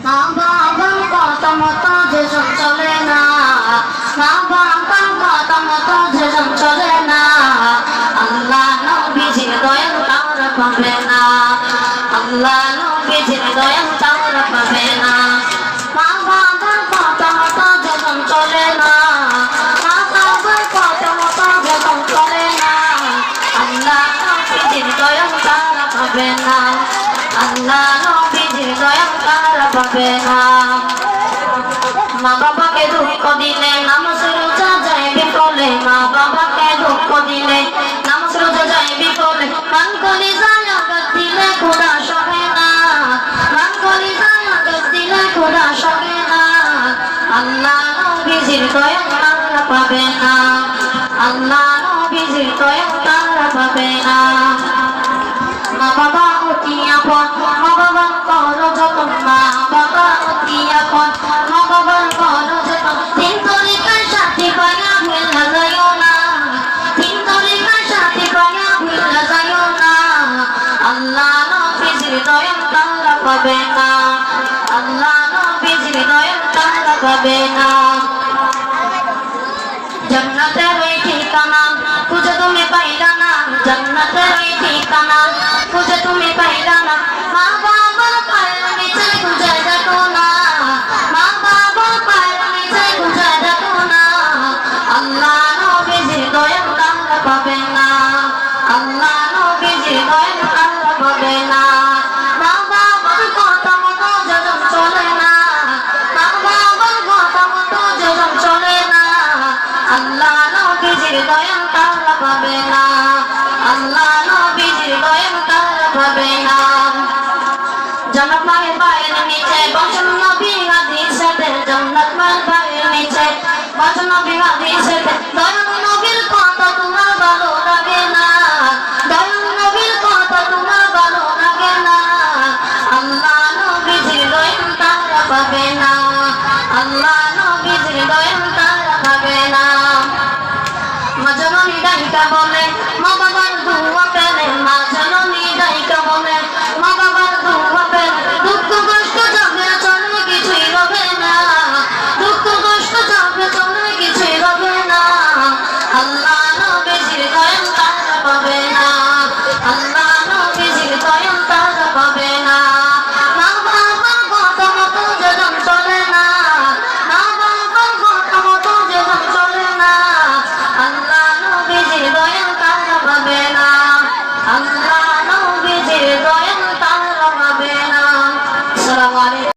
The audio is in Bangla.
মা বাবার কথা মতো যেজন চলে না, মা বাবার কথা মতো যেজন চলে না, আল্লাহ নবীজির দয়া তারা পাবে না, আল্লাহ নবীজির দয়া তারা পাবে না। মা বাবার কথা মতো যেজন চলে না, মা বাবার কথা মতো যেজন চলে না, আল্লাহ নবীজির দয়া তারা পাবে না, আল্লাহ নবীজির দয়া তারা পাবে না। মা বাবাকে দুঃখ দিলে নামাজ রোজা যায় বিফলে, মা বাবাকে দুঃখ দিলে নামাজ রোজা যায় বিফলে, মান কলি যায় আঘাত দিলে খোদা সহে না, মান কলি যায় আঘাত দিলে খোদা সহে না, আল্লাহ নবীজির দয়া তারা পাবে না, আল্লাহ নবীজির দয়া তারা পাবে না। মা বাবা অতি আপন, মা বাবার করো যতন, মা বাবা অতি আপন, মা বাবার করো যতন, তিন তরিকার সাথে পায়া ভুলা যাইও না, তিন তরিকার সাথে পায়া ভুলা যাইও না, আল্লাহ নবীজির দয়া তারা পাবে না, আল্লাহ নবীজির দয়া তারা পাবে না। জান্নাতের ওই ঠিকানা খুঁজে তুমি পাইলা না, জান্নাতের ওই ঠিকানা খুঁজে তুমি পাইলা না, মা বাবার পায়ের নিচে খুঁজে দেখো না, মা বাবার পায়ের নিচে খুঁজে দেখো না, আল্লাহ নবীজির দয়া তারা পাবে না, আল্লাহ নবীজির দয়া তারা পাবে না। মা বাবার কথা মতো যেজন চলে না, মা বাবার কথা মতো যেজন চলে না, আল্লাহ নবীজির দয়া তারা পাবে না, আল্লাহ নবীজির দয়া তারা পাবে না। জান্নাত মায়ের পায়ের নিচে বসন নবী হাদিসেতে, জান্নাত মায়ের পায়ের নিচে বসন নবী হাদিসেতে, দয়াল নবীর কথা তোমার ভালো লাগে না, দয়াল নবীর কথা তোমার ভালো লাগে না, আল্লাহ নবীজির দয়া তারা পাবে না, আল্লাহ নবীজির দয়া তারা পাবে না। মা জননী ডাইকা বলে মা বাবার